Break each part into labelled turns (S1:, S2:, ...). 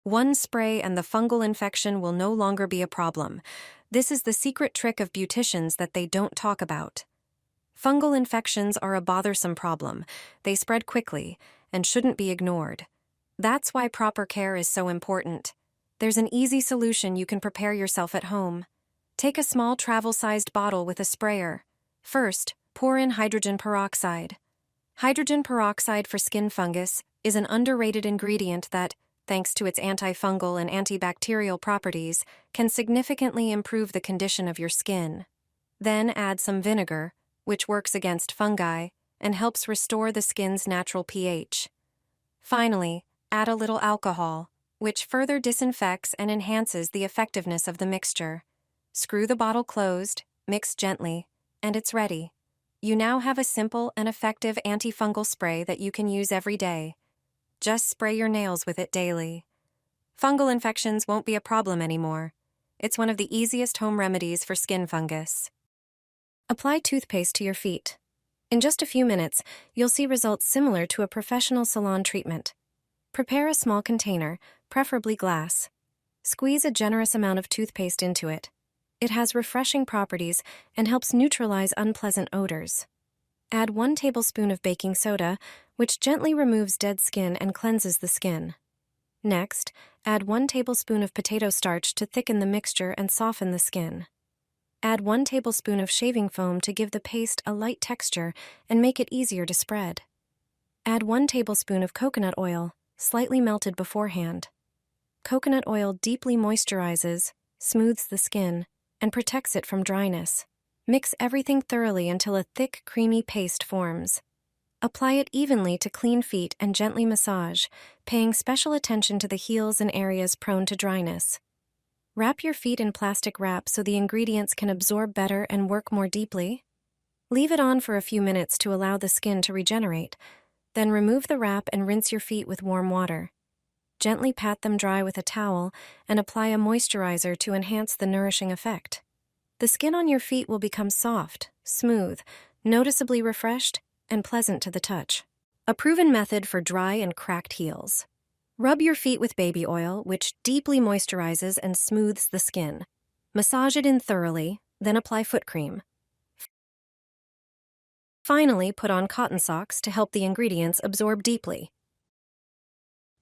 S1: One spray and the fungal infection will no longer be a problem. This is the secret trick of beauticians that they don't talk about. Fungal infections are a bothersome problem. They spread quickly and shouldn't be ignored. That's why proper care is so important. There's an easy solution you can prepare yourself at home. Take a small travel-sized bottle with a sprayer. First, pour in hydrogen peroxide. Hydrogen peroxide for skin fungus is an underrated ingredient that, thanks to its antifungal and antibacterial properties, can significantly improve the condition of your skin. Then add some vinegar, which works against fungi and helps restore the skin's natural pH. Finally, add a little alcohol, which further disinfects and enhances the effectiveness of the mixture. Screw the bottle closed, mix gently, and it's ready. You now have a simple and effective antifungal spray that you can use every day. Just spray your nails with it daily. Fungal infections won't be a problem anymore. It's one of the easiest home remedies for skin fungus. Apply toothpaste to your feet. In just a few minutes, you'll see results similar to a professional salon treatment. Prepare a small container, preferably glass. Squeeze a generous amount of toothpaste into it. It has refreshing properties and helps neutralize unpleasant odors. Add 1 tablespoon of baking soda, which gently removes dead skin and cleanses the skin. Next, add 1 tablespoon of potato starch to thicken the mixture and soften the skin. Add 1 tablespoon of shaving foam to give the paste a light texture and make it easier to spread. Add 1 tablespoon of coconut oil, slightly melted beforehand. Coconut oil deeply moisturizes, smooths the skin, and protects it from dryness. Mix everything thoroughly until a thick, creamy paste forms. Apply it evenly to clean feet and gently massage, paying special attention to the heels and areas prone to dryness. Wrap your feet in plastic wrap so the ingredients can absorb better and work more deeply. Leave it on for a few minutes to allow the skin to regenerate. Then remove the wrap and rinse your feet with warm water. Gently pat them dry with a towel and apply a moisturizer to enhance the nourishing effect. The skin on your feet will become soft, smooth, noticeably refreshed, and pleasant to the touch. A proven method for dry and cracked heels. Rub your feet with baby oil, which deeply moisturizes and smooths the skin. Massage it in thoroughly, then apply foot cream. Finally, put on cotton socks to help the ingredients absorb deeply.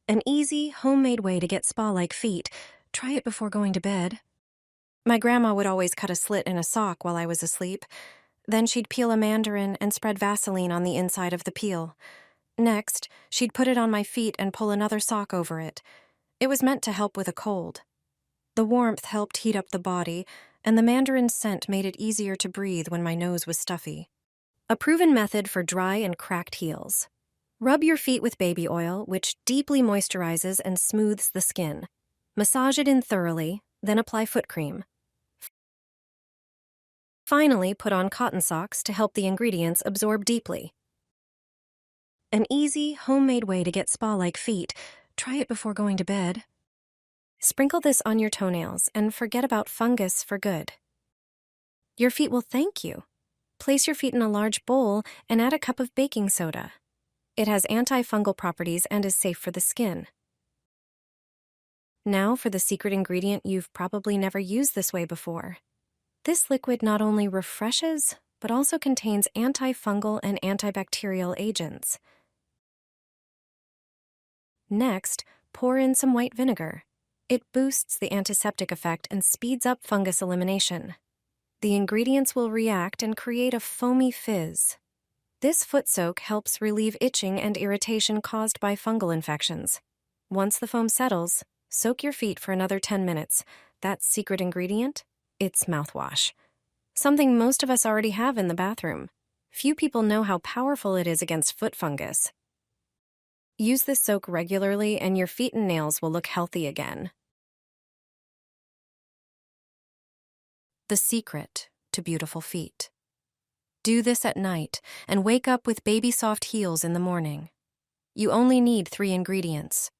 S1: An easy, homemade way to get spa-like feet. Try it before going to bed. My grandma would always cut a slit in a sock while I was asleep. Then she'd peel a mandarin and spread Vaseline on the inside of the peel. Next, she'd put it on my feet and pull another sock over it. It was meant to help with a cold. The warmth helped heat up the body, and the mandarin's scent made it easier to breathe when my nose was stuffy. A proven method for dry and cracked heels. Rub your feet with baby oil, which deeply moisturizes and smooths the skin. Massage it in thoroughly, then apply foot cream. Finally, put on cotton socks to help the ingredients absorb deeply. An easy, homemade way to get spa-like feet. Try it before going to bed. Sprinkle this on your toenails and forget about fungus for good. Your feet will thank you. Place your feet in a large bowl and add a cup of baking soda. It has antifungal properties and is safe for the skin. Now for the secret ingredient you've probably never used this way before. This liquid not only refreshes, but also contains antifungal and antibacterial agents. Next, pour in some white vinegar. It boosts the antiseptic effect and speeds up fungus elimination. The ingredients will react and create a foamy fizz. This foot soak helps relieve itching and irritation caused by fungal infections. Once the foam settles, soak your feet for another 10 minutes. That secret ingredient? It's mouthwash. Something most of us already have in the bathroom. Few people know how powerful it is against foot fungus. Use this soak regularly and your feet and nails will look healthy again. The secret to beautiful feet. Do this at night and wake up with baby-soft heels in the morning. You only need 3 ingredients.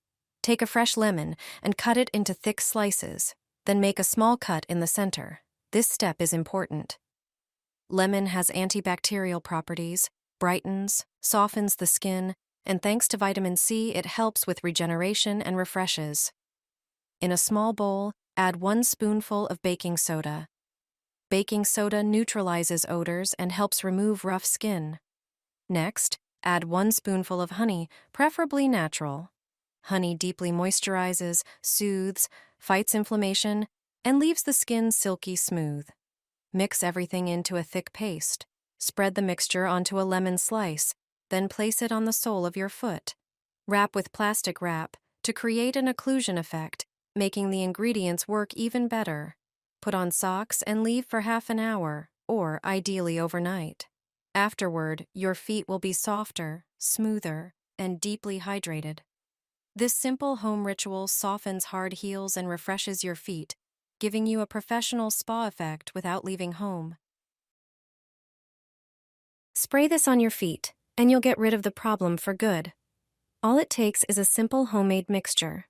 S1: Take a fresh lemon and cut it into thick slices, then make a small cut in the center. This step is important. Lemon has antibacterial properties, brightens, softens the skin, and thanks to vitamin C, it helps with regeneration and refreshes. In a small bowl, add 1 spoonful of baking soda. Baking soda neutralizes odors and helps remove rough skin. Next, add 1 spoonful of honey, preferably natural. Honey deeply moisturizes, soothes, fights inflammation, and leaves the skin silky smooth. Mix everything into a thick paste. Spread the mixture onto a lemon slice, then place it on the sole of your foot. Wrap with plastic wrap to create an occlusion effect, making the ingredients work even better. Put on socks and leave for half an hour, or ideally overnight. Afterward, your feet will be softer, smoother, and deeply hydrated. This simple home ritual softens hard heels and refreshes your feet, giving you a professional spa effect without leaving home. Spray this on your feet, and you'll get rid of the problem for good. All it takes is a simple homemade mixture.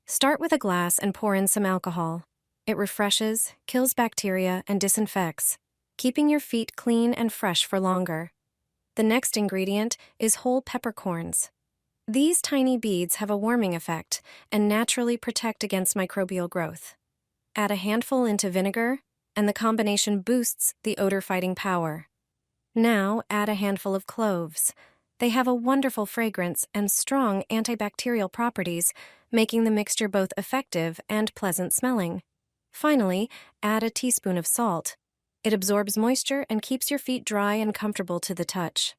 S1: Start with a glass and pour in some alcohol. It refreshes, kills bacteria, and disinfects, keeping your feet clean and fresh for longer. The next ingredient is whole peppercorns. These tiny beads have a warming effect and naturally protect against microbial growth. Add a handful into vinegar, and the combination boosts the odor-fighting power. Now add a handful of cloves. They have a wonderful fragrance and strong antibacterial properties, making the mixture both effective and pleasant-smelling. Finally, add a teaspoon of salt. It absorbs moisture and keeps your feet dry and comfortable to the touch.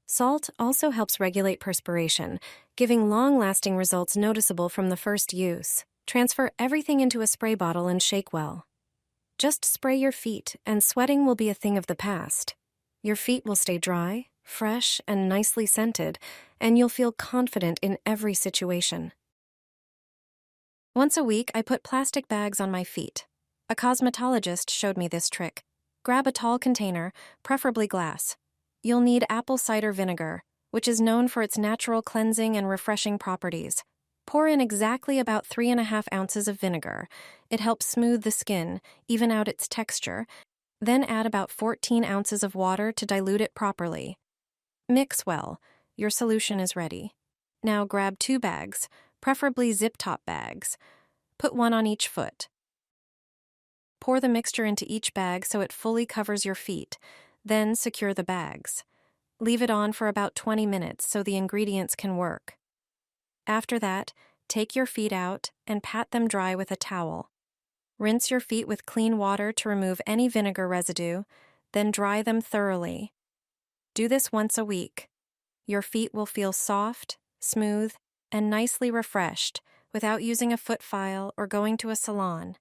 S1: Salt also helps regulate perspiration, giving long-lasting results noticeable from the first use. Transfer everything into a spray bottle and shake well. Just spray your feet, and sweating will be a thing of the past. Your feet will stay dry, fresh, and nicely scented, and you'll feel confident in every situation. Once a week, I put plastic bags on my feet. A cosmetologist showed me this trick. Grab a tall container, preferably glass. You'll need apple cider vinegar, which is known for its natural cleansing and refreshing properties. Pour in exactly about 3½ ounces of vinegar. It helps smooth the skin, even out its texture. Then add about 14 ounces of water to dilute it properly. Mix well. Your solution is ready. Now grab 2 bags, preferably zip-top bags. Put 1 on each foot. Pour the mixture into each bag so it fully covers your feet. Then secure the bags. Leave it on for about 20 minutes so the ingredients can work. After that, take your feet out and pat them dry with a towel. Rinse your feet with clean water to remove any vinegar residue, then dry them thoroughly. Do this once a week. Your feet will feel soft, smooth, and nicely refreshed without using a foot file or going to a salon.